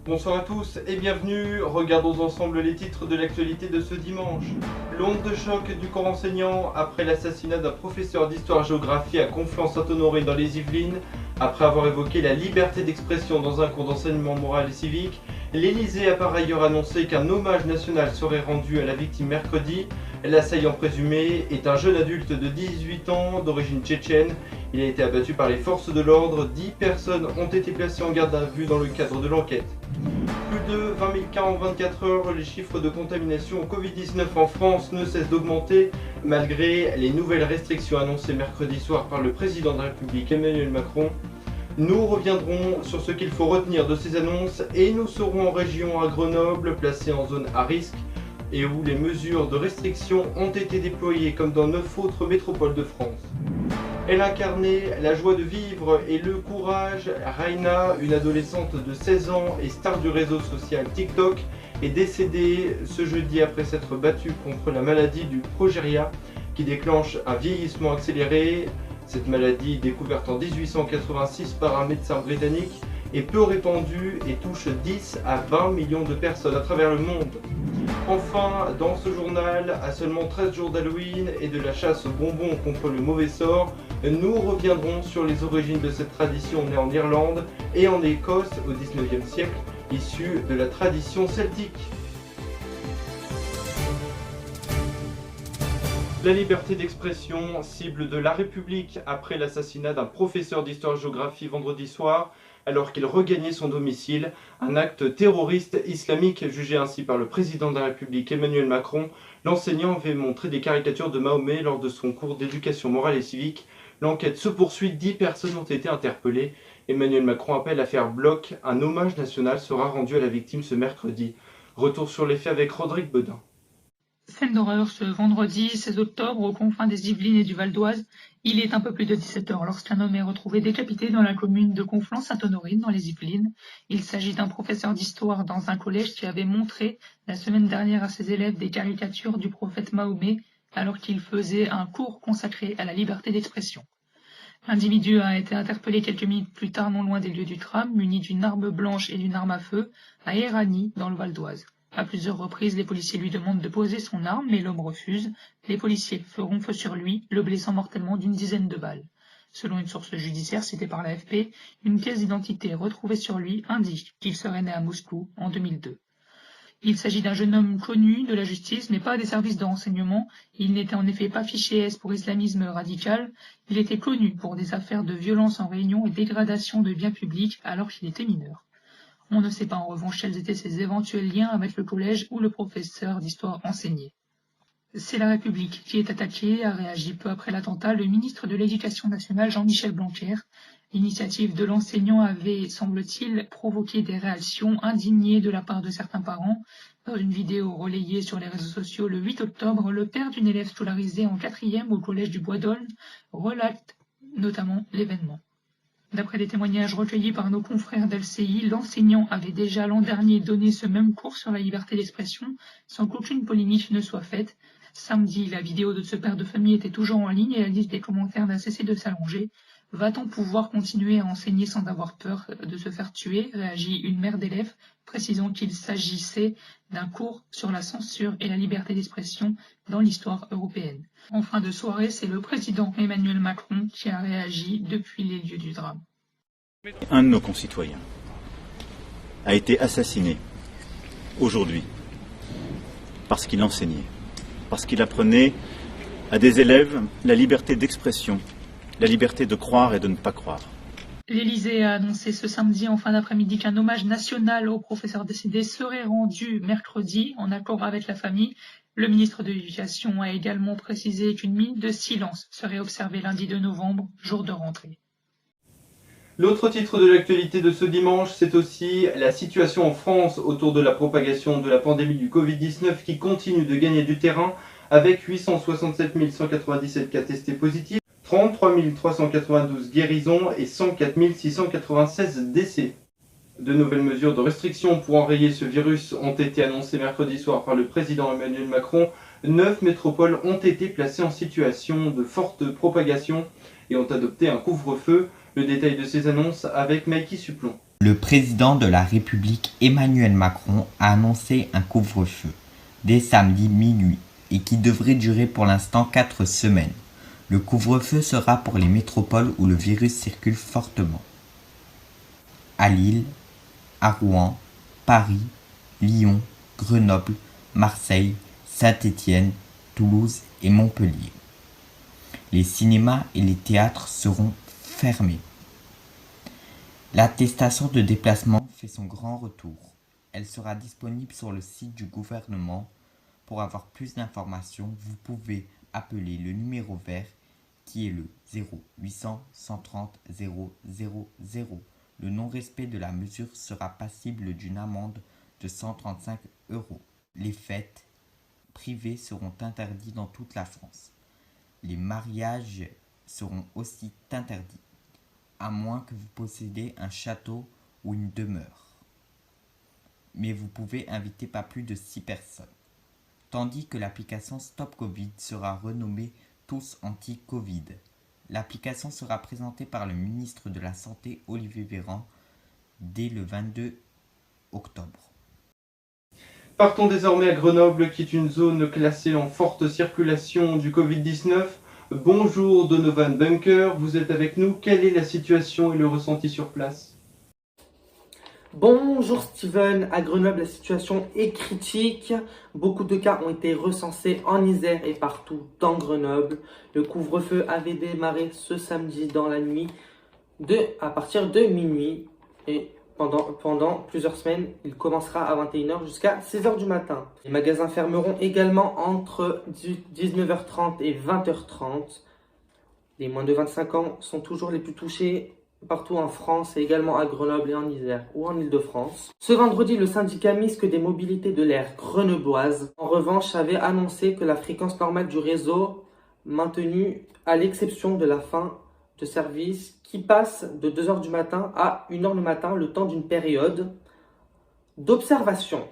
Bonsoir à tous et bienvenue, regardons ensemble les titres de l'actualité de ce dimanche. L'onde de choc du corps enseignant après l'assassinat d'un professeur d'histoire-géographie à Conflans-Sainte-Honorine dans les Yvelines. Après avoir évoqué la liberté d'expression dans un cours d'enseignement moral et civique, l'Élysée a par ailleurs annoncé qu'un hommage national serait rendu à la victime mercredi. L'assaillant présumé est un jeune adulte de 18 ans d'origine tchétchène. Il a été abattu par les forces de l'ordre. 10 personnes ont été placées en garde à vue dans le cadre de l'enquête. Plus de 20 000 cas en 24 heures, les chiffres de contamination au Covid-19 en France ne cessent d'augmenter malgré les nouvelles restrictions annoncées mercredi soir par le président de la République Emmanuel Macron. Nous reviendrons sur ce qu'il faut retenir de ces annonces et nous serons en région à Grenoble, placée en zone à risque et où les mesures de restriction ont été déployées comme dans 9 autres métropoles de France. Elle incarnait la joie de vivre et le courage. Raina, une adolescente de 16 ans et star du réseau social TikTok, est décédée ce jeudi après s'être battue contre la maladie du progéria qui déclenche un vieillissement accéléré. Cette maladie, découverte en 1886 par un médecin britannique, est peu répandue et touche 10 à 20 millions de personnes à travers le monde. Enfin, dans ce journal, à seulement 13 jours d'Halloween et de la chasse aux bonbons contre le mauvais sort, nous reviendrons sur les origines de cette tradition née en Irlande et en Écosse au XIXe siècle, issue de la tradition celtique. La liberté d'expression, cible de la République après l'assassinat d'un professeur d'histoire-géographie vendredi soir, alors qu'il regagnait son domicile, un acte terroriste islamique jugé ainsi par le président de la République Emmanuel Macron. L'enseignant avait montré des caricatures de Mahomet lors de son cours d'éducation morale et civique. L'enquête se poursuit, 10 personnes ont été interpellées. Emmanuel Macron appelle à faire bloc. Un hommage national sera rendu à la victime ce mercredi. Retour sur les faits avec Rodrigue Bedin. Scène d'horreur ce vendredi 16 octobre aux confins des Yvelines et du Val d'Oise. Il est un peu plus de 17 heures lorsqu'un homme est retrouvé décapité dans la commune de Conflans-Sainte-Honorine dans les Yvelines. Il s'agit d'un professeur d'histoire dans un collège qui avait montré la semaine dernière à ses élèves des caricatures du prophète Mahomet alors qu'il faisait un cours consacré à la liberté d'expression. L'individu a été interpellé quelques minutes plus tard non loin des lieux du drame, muni d'une arme blanche et d'une arme à feu à Éragny dans le Val d'Oise. À plusieurs reprises, les policiers lui demandent de poser son arme, mais l'homme refuse. Les policiers feront feu sur lui, le blessant mortellement d'une dizaine de balles. Selon une source judiciaire citée par l'AFP, une pièce d'identité retrouvée sur lui indique qu'il serait né à Moscou en 2002. Il s'agit d'un jeune homme connu de la justice, mais pas des services de renseignement. Il n'était en effet pas fiché S pour islamisme radical. Il était connu pour des affaires de violence en réunion et dégradation de biens publics alors qu'il était mineur. On ne sait pas en revanche quels étaient ses éventuels liens avec le collège où le professeur d'histoire enseignait. C'est la République qui est attaquée, a réagi peu après l'attentat le ministre de l'Éducation nationale Jean-Michel Blanquer. L'initiative de l'enseignant avait, semble-t-il, provoqué des réactions indignées de la part de certains parents. Dans une vidéo relayée sur les réseaux sociaux le 8 octobre, le père d'une élève scolarisée en 4e au collège du Bois d'Aulne relate notamment l'événement. D'après des témoignages recueillis par nos confrères d'LCI, l'enseignant avait déjà l'an dernier donné ce même cours sur la liberté d'expression sans qu'aucune polémique ne soit faite. Samedi, la vidéo de ce père de famille était toujours en ligne et la liste des commentaires n'a cessé de s'allonger. Va-t-on pouvoir continuer à enseigner sans avoir peur de se faire tuer, réagit une mère d'élève, précisant qu'il s'agissait d'un cours sur la censure et la liberté d'expression dans l'histoire européenne. En fin de soirée, c'est le président Emmanuel Macron qui a réagi depuis les lieux du drame. Un de nos concitoyens a été assassiné aujourd'hui parce qu'il enseignait, parce qu'il apprenait à des élèves la liberté d'expression, la liberté de croire et de ne pas croire. L'Élysée a annoncé ce samedi en fin d'après-midi qu'un hommage national au professeur décédé serait rendu mercredi en accord avec la famille. Le ministre de l'Éducation a également précisé qu'une minute de silence serait observée lundi 2 novembre, jour de rentrée. L'autre titre de l'actualité de ce dimanche, c'est aussi la situation en France autour de la propagation de la pandémie du Covid-19 qui continue de gagner du terrain avec 867 197 cas testés positifs, 33 392 guérisons et 104 696 décès. De nouvelles mesures de restriction pour enrayer ce virus ont été annoncées mercredi soir par le président Emmanuel Macron. 9 métropoles ont été placées en situation de forte propagation et ont adopté un couvre-feu. Le détail de ces annonces avec Maïki Suplon. Le président de la République Emmanuel Macron a annoncé un couvre-feu dès samedi minuit et qui devrait durer pour l'instant 4 semaines. Le couvre-feu sera pour les métropoles où le virus circule fortement. À Lille, à Rouen, Paris, Lyon, Grenoble, Marseille, Saint-Étienne, Toulouse et Montpellier. Les cinémas et les théâtres seront fermés. L'attestation de déplacement fait son grand retour. Elle sera disponible sur le site du gouvernement. Pour avoir plus d'informations, vous pouvez appeler le numéro vert qui est le 0800 130 000. Le non-respect de la mesure sera passible d'une amende de 135 €. Les fêtes privées seront interdits dans toute la France. Les mariages seront aussi interdits, à moins que vous possédez un château ou une demeure. Mais vous pouvez inviter pas plus de 6 personnes. Tandis que l'application Stop Covid sera renommée Tous Anti-Covid. L'application sera présentée par le ministre de la Santé Olivier Véran dès le 22 octobre. Partons désormais à Grenoble, qui est une zone classée en forte circulation du Covid-19. Bonjour Donovan Bunker, vous êtes avec nous. Quelle est la situation et le ressenti sur place ? Bonjour Steven, à Grenoble la situation est critique. Beaucoup de cas ont été recensés en Isère et partout dans Grenoble. Le couvre-feu avait démarré ce samedi dans la nuit à partir de minuit et pendant plusieurs semaines, il commencera à 21h jusqu'à 6h du matin. Les magasins fermeront également entre 19h30 et 20h30. Les moins de 25 ans sont toujours les plus touchés partout en France et également à Grenoble et en Isère ou en Île-de-France. Ce vendredi, le syndicat mixte des mobilités de l'air grenobloise, en revanche, avait annoncé que la fréquence normale du réseau maintenue à l'exception de la fin de service qui passe de 2h du matin à 1h le matin, le temps d'une période d'observation.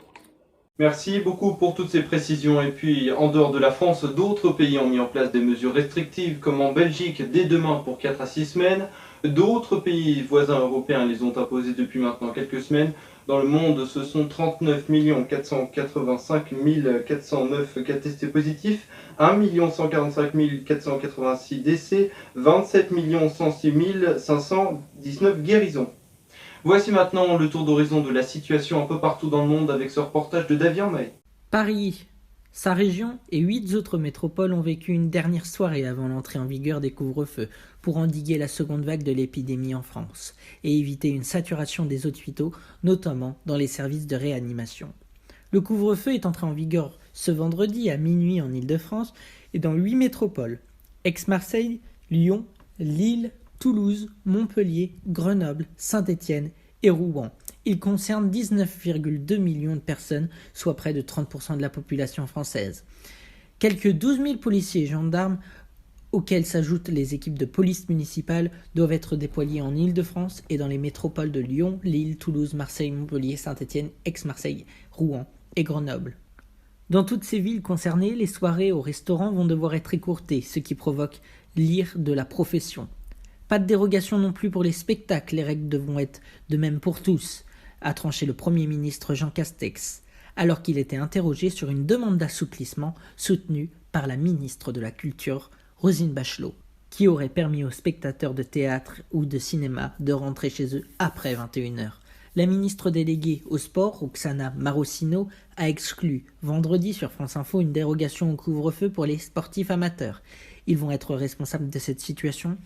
Merci beaucoup pour toutes ces précisions. Et puis, en dehors de la France, d'autres pays ont mis en place des mesures restrictives, comme en Belgique dès demain pour 4 à 6 semaines. D'autres pays voisins européens les ont imposés depuis maintenant quelques semaines. Dans le monde, ce sont 39 485 409 cas testés positifs, 1 145 486 décès, 27 106 519 guérisons. Voici maintenant le tour d'horizon de la situation un peu partout dans le monde avec ce reportage de Davian May. Paris, sa région et 8 autres métropoles ont vécu une dernière soirée avant l'entrée en vigueur des couvre-feux pour endiguer la seconde vague de l'épidémie en France et éviter une saturation des hôpitaux, notamment dans les services de réanimation. Le couvre-feu est entré en vigueur ce vendredi à minuit en Île-de-France et dans 8 métropoles: Aix-Marseille, Lyon, Lille, Toulouse, Montpellier, Grenoble, Saint-Étienne et Rouen. Il concerne 19,2 millions de personnes, soit près de 30% de la population française. Quelques 12 000 policiers et gendarmes, auxquels s'ajoutent les équipes de police municipale, doivent être déployés en Île-de-France et dans les métropoles de Lyon, Lille, Toulouse, Marseille, Montpellier, Saint-Étienne, Aix-Marseille, Rouen et Grenoble. Dans toutes ces villes concernées, les soirées au restaurant vont devoir être écourtées, ce qui provoque l'ire de la profession. Pas de dérogation non plus pour les spectacles, les règles devront être de même pour tous, a tranché le Premier ministre Jean Castex, alors qu'il était interrogé sur une demande d'assouplissement soutenue par la ministre de la Culture, Roselyne Bachelot, qui aurait permis aux spectateurs de théâtre ou de cinéma de rentrer chez eux après 21h. La ministre déléguée au sport, Roxana Maracineanu, a exclu vendredi sur France Info une dérogation au couvre-feu pour les sportifs amateurs. Ils vont être responsables de cette situation.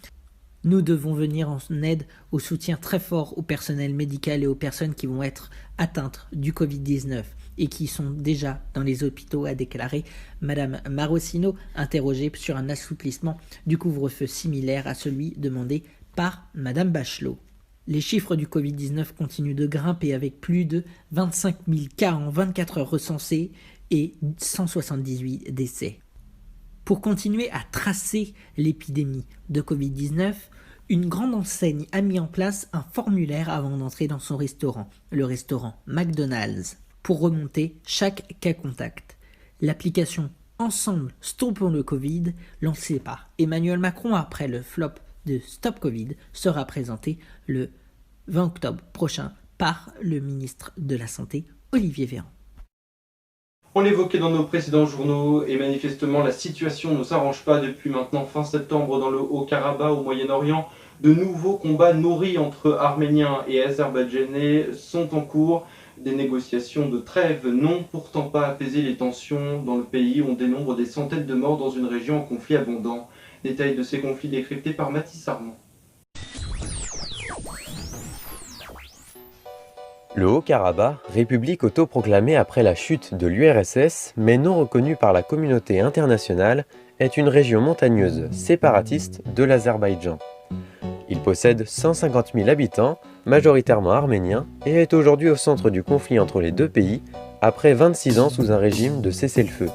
Nous devons venir en aide au soutien très fort au personnel médical et aux personnes qui vont être atteintes du Covid-19 et qui sont déjà dans les hôpitaux, a déclaré Madame Maracineanu, interrogée sur un assouplissement du couvre-feu similaire à celui demandé par Madame Bachelot. Les chiffres du Covid-19 continuent de grimper avec plus de 25 000 cas en 24 heures recensés et 178 décès. Pour continuer à tracer l'épidémie de Covid-19, une grande enseigne a mis en place un formulaire avant d'entrer dans son restaurant, le restaurant McDonald's, pour remonter chaque cas contact. L'application Ensemble Stoppons le Covid, lancée par Emmanuel Macron après le flop de Stop Covid, sera présentée le 20 octobre prochain par le ministre de la Santé, Olivier Véran. On l'évoquait dans nos précédents journaux et manifestement la situation ne s'arrange pas depuis maintenant fin septembre dans le Haut-Karabakh au Moyen-Orient. De nouveaux combats nourris entre Arméniens et Azerbaïdjanais sont en cours. Des négociations de trêve n'ont pourtant pas apaisé les tensions dans le pays. On dénombre des centaines de morts dans une région en conflit abondant. Détails de ces conflits décryptés par Mathis Armand. Le Haut-Karabakh, république autoproclamée après la chute de l'URSS, mais non reconnue par la communauté internationale, est une région montagneuse séparatiste de l'Azerbaïdjan. Il possède 150 000 habitants, majoritairement arméniens, et est aujourd'hui au centre du conflit entre les deux pays, après 26 ans sous un régime de cessez-le-feu.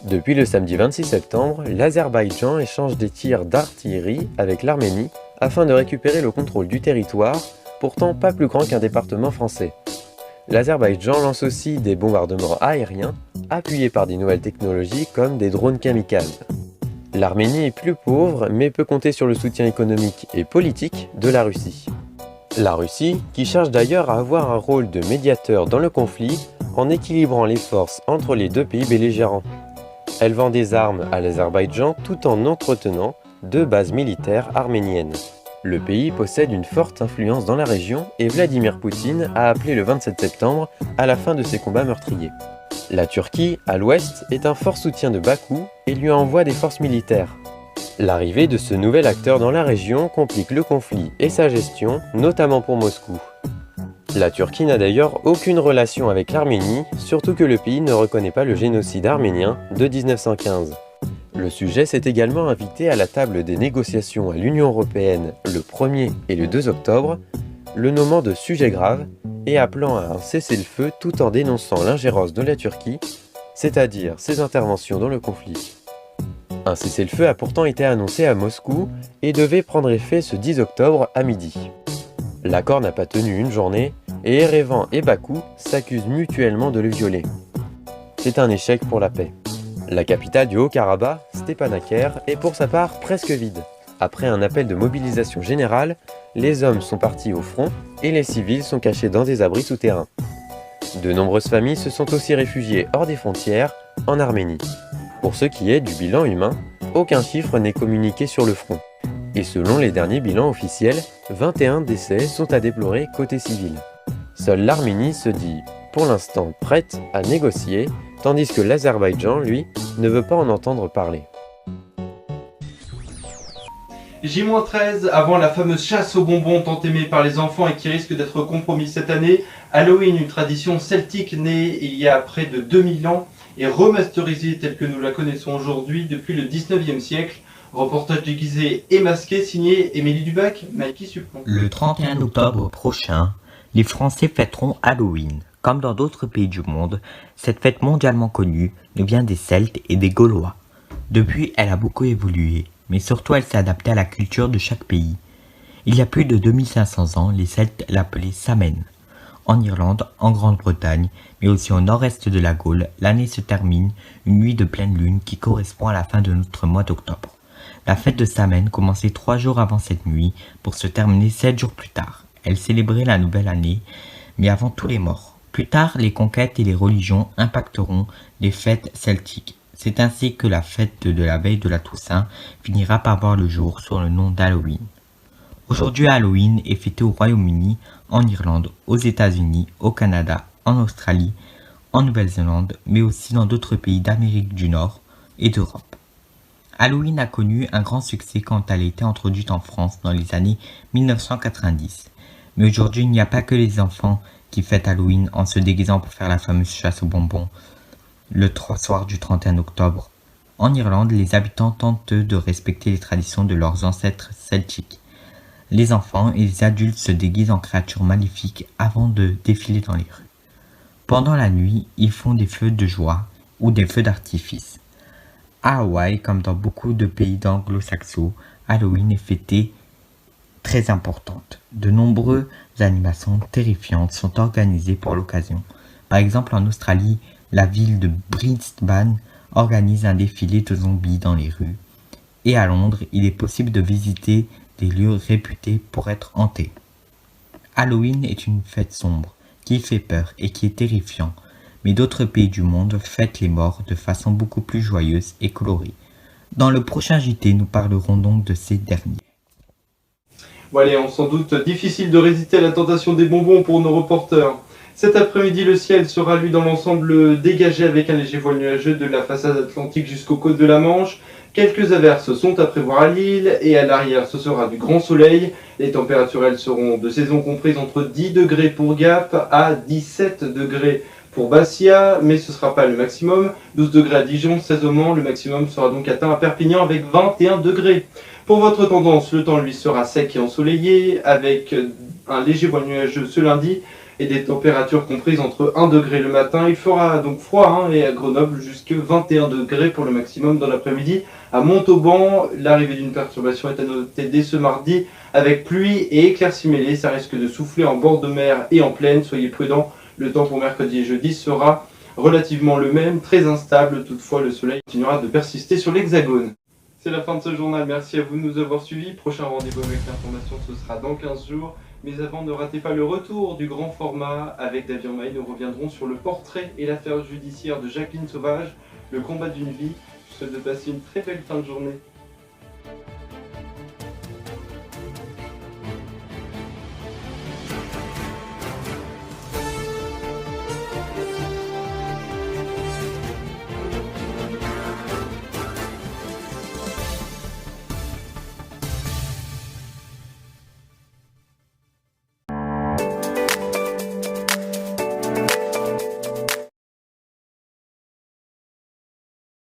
Depuis le samedi 26 septembre, l'Azerbaïdjan échange des tirs d'artillerie avec l'Arménie afin de récupérer le contrôle du territoire, pourtant pas plus grand qu'un département français. L'Azerbaïdjan lance aussi des bombardements aériens, appuyés par des nouvelles technologies comme des drones kamikazes. L'Arménie est plus pauvre, mais peut compter sur le soutien économique et politique de la Russie. La Russie, qui cherche d'ailleurs à avoir un rôle de médiateur dans le conflit, en équilibrant les forces entre les deux pays belligérants. Elle vend des armes à l'Azerbaïdjan tout en entretenant 2 bases militaires arméniennes. Le pays possède une forte influence dans la région et Vladimir Poutine a appelé le 27 septembre à la fin de ces combats meurtriers. La Turquie, à l'ouest, est un fort soutien de Bakou et lui envoie des forces militaires. L'arrivée de ce nouvel acteur dans la région complique le conflit et sa gestion, notamment pour Moscou. La Turquie n'a d'ailleurs aucune relation avec l'Arménie, surtout que le pays ne reconnaît pas le génocide arménien de 1915. Le sujet s'est également invité à la table des négociations à l'Union européenne le 1er et le 2 octobre, le nommant de sujet grave et appelant à un cessez-le-feu tout en dénonçant l'ingérence de la Turquie, c'est-à-dire ses interventions dans le conflit. Un cessez-le-feu a pourtant été annoncé à Moscou et devait prendre effet ce 10 octobre à midi. L'accord n'a pas tenu une journée et Erevan et Bakou s'accusent mutuellement de le violer. C'est un échec pour la paix. La capitale du Haut-Karabakh, Stepanakert, est pour sa part presque vide. Après un appel de mobilisation générale, les hommes sont partis au front et les civils sont cachés dans des abris souterrains. De nombreuses familles se sont aussi réfugiées hors des frontières, en Arménie. Pour ce qui est du bilan humain, aucun chiffre n'est communiqué sur le front. Et selon les derniers bilans officiels, 21 décès sont à déplorer côté civil. Seule l'Arménie se dit, pour l'instant, prête à négocier, tandis que l'Azerbaïdjan, lui, ne veut pas en entendre parler. J-13, avant la fameuse chasse aux bonbons tant aimée par les enfants et qui risque d'être compromise cette année, Halloween, une tradition celtique née il y a près de 2000 ans et remasterisée telle que nous la connaissons aujourd'hui depuis le 19e siècle. Reportage déguisé et masqué signé Émilie Dubac, Mikey Supron. Le 31 octobre prochain, les Français fêteront Halloween. Comme dans d'autres pays du monde, cette fête mondialement connue nous vient des Celtes et des Gaulois. Depuis, elle a beaucoup évolué, mais surtout elle s'est adaptée à la culture de chaque pays. Il y a plus de 2500 ans, les Celtes l'appelaient Samhain. En Irlande, en Grande-Bretagne, mais aussi au nord-est de la Gaule, l'année se termine une nuit de pleine lune qui correspond à la fin de notre mois d'octobre. La fête de Samhain commençait 3 jours avant cette nuit pour se terminer 7 jours plus tard. Elle célébrait la nouvelle année, mais avant tous les morts. Plus tard, les conquêtes et les religions impacteront les fêtes celtiques. C'est ainsi que la fête de la veille de la Toussaint finira par voir le jour sous le nom d'Halloween. Aujourd'hui, Halloween est fêté au Royaume-Uni, en Irlande, aux États-Unis, au Canada, en Australie, en Nouvelle-Zélande, mais aussi dans d'autres pays d'Amérique du Nord et d'Europe. Halloween a connu un grand succès quand elle a été introduite en France dans les années 1990. Mais aujourd'hui, il n'y a pas que les enfants qui fêtent Halloween en se déguisant pour faire la fameuse chasse aux bonbons le soir du 31 octobre. En Irlande, les habitants tentent de respecter les traditions de leurs ancêtres celtiques. Les enfants et les adultes se déguisent en créatures maléfiques avant de défiler dans les rues. Pendant la nuit, ils font des feux de joie ou des feux d'artifice. À Hawaï, comme dans beaucoup de pays d'anglo-saxons, Halloween est fêté très importante. De nombreuses animations terrifiantes sont organisées pour l'occasion. Par exemple, en Australie, la ville de Brisbane organise un défilé de zombies dans les rues. Et à Londres, il est possible de visiter des lieux réputés pour être hantés. Halloween est une fête sombre, qui fait peur et qui est terrifiant, mais d'autres pays du monde fêtent les morts de façon beaucoup plus joyeuse et colorée. Dans le prochain JT, nous parlerons donc de ces derniers. Bon allez, on sans doute difficile de résister à la tentation des bonbons pour nos reporters. Cet après-midi, le ciel sera lui dans l'ensemble dégagé avec un léger voile nuageux de la façade atlantique jusqu'aux côtes de la Manche. Quelques averses sont à prévoir à Lille et à l'arrière ce sera du grand soleil. Les températures elles seront de saison comprises entre 10 degrés pour Gap à 17 degrés pour Bastia, mais ce ne sera pas le maximum. 12 degrés à Dijon, 16 au Mans, le maximum sera donc atteint à Perpignan avec 21 degrés. Pour votre tendance, le temps lui sera sec et ensoleillé avec un léger voile nuageux ce lundi et des températures comprises entre 1 degré le matin. Il fera donc froid et à Grenoble jusque 21 degrés pour le maximum dans l'après-midi. À Montauban, l'arrivée d'une perturbation est à noter dès ce mardi avec pluie et éclaircies mêlées. Ça risque de souffler en bord de mer et en plaine, soyez prudents. Le temps pour mercredi et jeudi sera relativement le même, très instable. Toutefois, le soleil continuera de persister sur l'Hexagone. C'est la fin de ce journal, merci à vous de nous avoir suivis. Prochain rendez-vous avec l'information, ce sera dans 15 jours. Mais avant, ne ratez pas le retour du grand format. Avec David Maï, nous reviendrons sur le portrait et l'affaire judiciaire de Jacqueline Sauvage, le combat d'une vie. Je vous souhaite de passer une très belle fin de journée.